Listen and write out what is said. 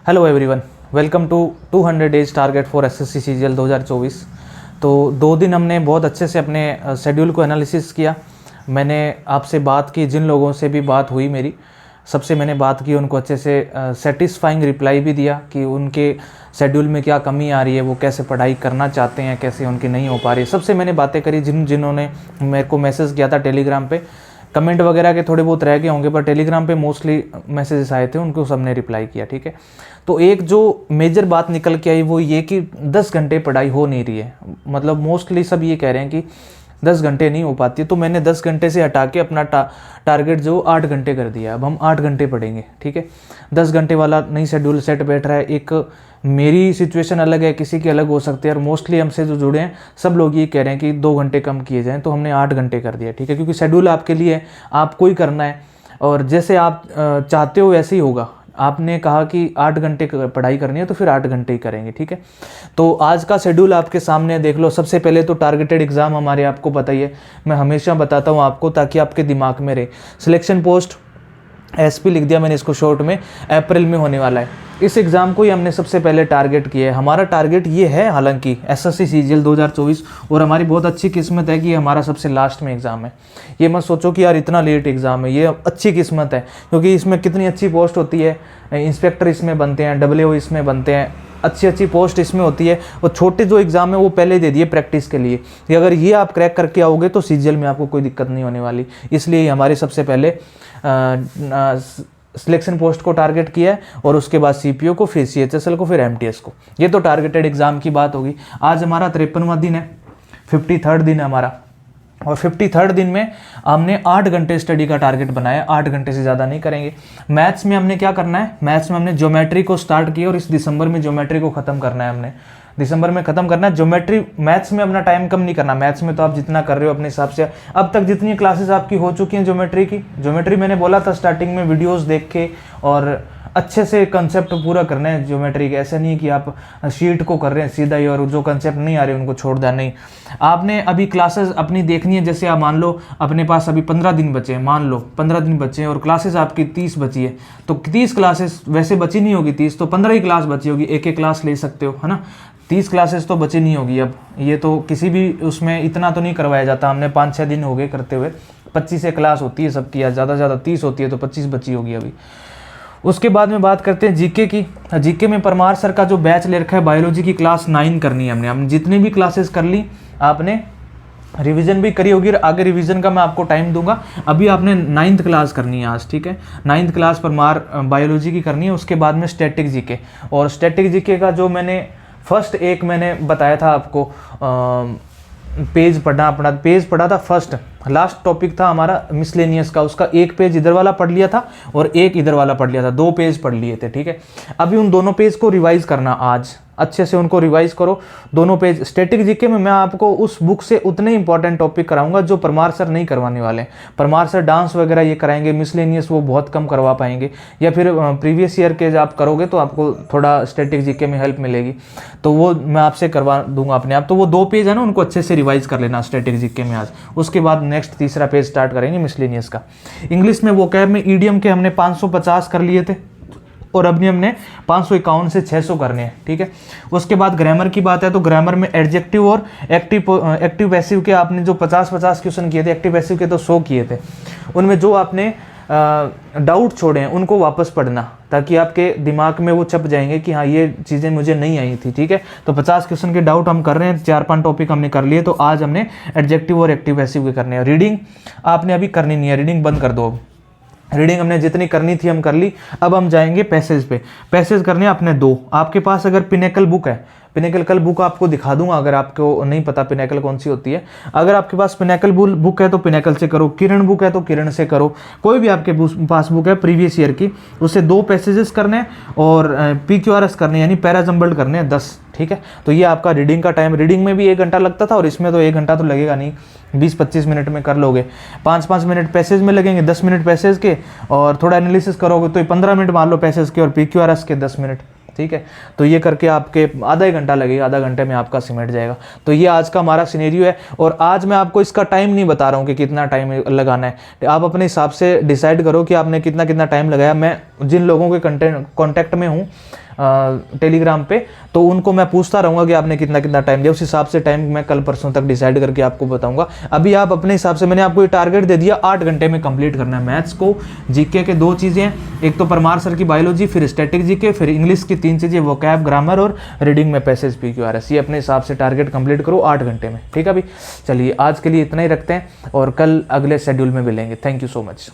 Hello everyone, welcome to 200 days target for SSC CGL 2024। तो 2 दिन हमने बहुत अच्छे से अपने शेड्यूल को एनालिसिस किया। मैंने आपसे बात की, जिन लोगों से भी बात हुई मेरी, सबसे मैंने बात की, उनको अच्छे से सेटिस्फाइंग रिप्लाई भी दिया कि उनके शेड्यूल में क्या कमी आ रही है, वो कैसे पढ़ाई करना चाहते हैं, कैसे उनकी नहीं हो पा रही है। सबसे मैंने बातें करी। जिन्होंने मेरे को मैसेज किया था टेलीग्राम पे, कमेंट वगैरह के थोड़े बहुत रह गए होंगे, पर टेलीग्राम पे मोस्टली मैसेजेस आए थे, उनको सबने रिप्लाई किया। ठीक है, तो एक जो मेजर बात निकल के आई वो ये कि 10 घंटे पढ़ाई हो नहीं रही है। मतलब मोस्टली सब ये कह रहे हैं कि 10 घंटे नहीं हो पाती। तो मैंने 10 घंटे से हटा के अपना टारगेट जो 8 घंटे कर दिया। अब हम 8 घंटे पढ़ेंगे। ठीक है, 10 घंटे वाला नहीं शेड्यूल सेट बैठ रहा है। एक मेरी सिचुएशन अलग है, किसी की अलग हो सकती है, और मोस्टली हमसे जो जुड़े हैं सब लोग ये कह रहे हैं कि 2 घंटे कम किए जाएँ। तो हमने 8 घंटे कर दिया। ठीक है, क्योंकि शेड्यूल आपके लिए है, आपको ही करना है, और जैसे आप चाहते हो वैसे ही होगा। आपने कहा कि 8 घंटे पढ़ाई करनी है तो फिर 8 घंटे ही करेंगे। ठीक है, तो आज का शेड्यूल आपके सामने देख लो। सबसे पहले तो टारगेटेड एग्जाम हमारे, आपको पता ही है, मैं हमेशा बताता हूँ आपको ताकि आपके दिमाग में रहे। सिलेक्शन पोस्ट एसपी लिख दिया मैंने इसको शॉर्ट में, अप्रैल में होने वाला है। इस एग्ज़ाम को ही हमने सबसे पहले टारगेट किया है। हमारा टारगेट ये है हालांकि एसएससी सीजीएल 2024, और हमारी बहुत अच्छी किस्मत है कि हमारा सबसे लास्ट में एग्ज़ाम है। ये मत सोचो कि यार इतना लेट एग्ज़ाम है, ये अच्छी किस्मत है, क्योंकि इसमें कितनी अच्छी पोस्ट होती है। इंस्पेक्टर इसमें बनते हैं, डब्ल्यूओ इसमें बनते हैं, अच्छी पोस्ट इसमें होती है। और छोटे जो एग्ज़ाम है वो पहले दे दिए प्रैक्टिस के लिए, कि अगर ये आप क्रैक करके आओगे तो सीजीएल में आपको कोई दिक्कत नहीं होने वाली। इसलिए हमारे सबसे पहले सिलेक्शन पोस्ट को टारगेट किया है, और उसके बाद सीपीओ को, फिर सीएचएसएल को, फिर एमटीएस को। ये तो टारगेटेड एग्जाम की बात होगी। आज हमारा 53वां दिन है, 53rd दिन है हमारा, और 53rd दिन में हमने 8 घंटे स्टडी का टारगेट बनाया। 8 घंटे से ज़्यादा नहीं करेंगे। मैथ्स में हमने क्या करना है, मैथ्स में हमने ज्योमेट्री को स्टार्ट किया, और इस दिसंबर में ज्योमेट्री को ख़त्म करना है। हमने दिसंबर में ख़त्म करना है ज्योमेट्री। मैथ्स में अपना टाइम कम नहीं करना। मैथ्स में तो आप जितना कर रहे हो अपने हिसाब से, अब तक जितनी क्लासेस आपकी हो चुकी हैं ज्योमेट्री की, ज्योमेट्री मैंने बोला था स्टार्टिंग में, वीडियोस देख के और अच्छे से कंसेप्ट पूरा करना है ज्योमेट्री के। ऐसा नहीं है कि आप शीट को कर रहे हैं सीधा ही, और जो कंसेप्ट नहीं आ रहे उनको छोड़ देना। नहीं, आपने अभी क्लासेस अपनी देखनी है। जैसे आप मान लो अपने पास अभी 15 दिन बचे हैं, मान लो 15 दिन बचे हैं, और क्लासेस आपकी 30 बची है, तो 30 क्लासेस वैसे बची नहीं होगी 30, तो 15 ही क्लास बची होगी। एक क्लास ले सकते हो, है ना। 30 क्लासेस तो बची नहीं होगी। अब ये तो किसी भी उसमें इतना तो नहीं करवाया जाता। हमने 5-6 दिन हो गए करते हुए। 25 से क्लास होती है सबकी, या ज़्यादा से ज़्यादा 30 होती है, तो 25 बची होगी अभी। उसके बाद में बात करते हैं जीके की। जीके में परमार सर का जो बैच ले रखा है, बायोलॉजी की क्लास 9 करनी है हमने जितनी भी क्लासेस कर ली, आपने रिवीजन भी करी होगी। आगे रिवीजन का मैं आपको टाइम दूंगा। अभी आपने 9th क्लास करनी है आज। ठीक है, 9th क्लास परमार बायोलॉजी की करनी है। उसके बाद में स्टैटिक जीके, और स्टैटिक जीके का जो मैंने फर्स्ट एक मैंने बताया था आपको, पेज पढ़ना, अपना पेज पढ़ा था। फर्स्ट लास्ट टॉपिक था हमारा मिसलेनियस का, उसका एक पेज इधर वाला पढ़ लिया था और एक इधर वाला पढ़ लिया था, 2 पेज पढ़ लिए थे। ठीक है, अभी उन दोनों पेज को रिवाइज करना, आज अच्छे से उनको रिवाइज करो दोनों पेज। स्टैटिक जीके में मैं आपको उस बुक से उतने इंपॉर्टेंट टॉपिक कराऊंगा जो परमार सर नहीं करवाने वाले हैं। परमार सर डांस वगैरह ये कराएंगे, मिसलेनियस वो बहुत कम करवा पाएंगे, या फिर प्रीवियस ईयर के जब आप करोगे तो आपको थोड़ा स्टैटिक जीके में हेल्प मिलेगी, तो वो मैं आपसे करवा दूंगा अपने आप। तो वो 2 पेज है ना, उनको अच्छे से रिवाइज कर लेना स्टैटिक जीके में आज। उसके बाद नेक्स्ट तीसरा पेज स्टार्ट करेंगे मिसलेनियस का। इंग्लिश में वोकैब में ईडियम के हमने 550 कर लिए थे, और अभी हमने 551 से 600 करने हैं। ठीक है, उसके बाद ग्रामर की बात है तो ग्रामर में एडजेक्टिव और एक्टिव पैसिव के आपने जो 50-50 क्वेश्चन किए थे, एक्टिव पैसिव के तो 100 किए थे। उनमें जो आपने डाउट छोड़े हैं उनको वापस पढ़ना, ताकि आपके दिमाग में वो छप जाएंगे कि हाँ ये चीज़ें मुझे नहीं आई थी। ठीक है, तो 50 क्वेश्चन के डाउट हम कर रहे हैं, 4-5 टॉपिक हमने कर लिए, तो आज हमने एडजेक्टिव और एक्टिव पैसिव के करने हैं। रीडिंग आपने अभी करनी नहीं है, रीडिंग बंद कर दो। रीडिंग हमने जितनी करनी थी हम कर ली। अब हम जाएंगे पैसेज पे। पैसेज करने अपने 2। आपके पास अगर पिनेकल बुक है, पिनेकल कल बुक आपको दिखा दूंगा अगर आपको नहीं पता पिनेकल कौन सी होती है। अगर आपके पास पिनेकल बुक है तो पिनेकल से करो, किरण बुक है तो किरण से करो, कोई भी आपके पास बुक है प्रीवियस ईयर की, उससे 2 पैसेजेस करने हैं और PQRS करने यानी पैराजम्बल्ड करने हैं 10। ठीक है, तो ये आपका रीडिंग का टाइम। रीडिंग में भी 1 घंटा लगता था, और इसमें तो 1 घंटा तो लगेगा नहीं, 20-25 मिनट में कर लोगे। 5-5 मिनट पैसेज में लगेंगे, 10 मिनट पैसेज के, और थोड़ा एनालिसिस करोगे तो 15 मिनट मान लो पैसेज के, और PQRS के 10 मिनट। ठीक है, तो ये करके आपके आधा 1 घंटा लगेगा, आधा घंटे में आपका सिमट जाएगा। तो ये आज का हमारा सिनेरियो है, और आज मैं आपको इसका टाइम नहीं बता रहा हूँ कि कितना टाइम लगाना है। आप अपने हिसाब से डिसाइड करो कि आपने कितना टाइम लगाया। मैं जिन लोगों के कॉन्टैक्ट में हूँ टेलीग्राम पे, तो उनको मैं पूछता रहूँगा कि आपने कितना कितना टाइम दिया, उस हिसाब से टाइम मैं कल परसों तक डिसाइड करके आपको बताऊंगा। अभी आप अपने हिसाब से, मैंने आपको ये टारगेट दे दिया 8 घंटे में कंप्लीट करना है। मैथ्स को जीके के 2 चीज़ें हैं, एक तो परमार सर की बायोलॉजी, फिर स्टैटिक जीके, फिर इंग्लिश की 3 चीज़ें, वोकैब, ग्रामर और रीडिंग में पैसेज PQRS। ये अपने हिसाब से टारगेट कंप्लीट करो 8 घंटे में, ठीक है। अभी चलिए आज के लिए इतना ही रखते हैं और कल अगले शेड्यूल में मिलेंगे। Thank you so much.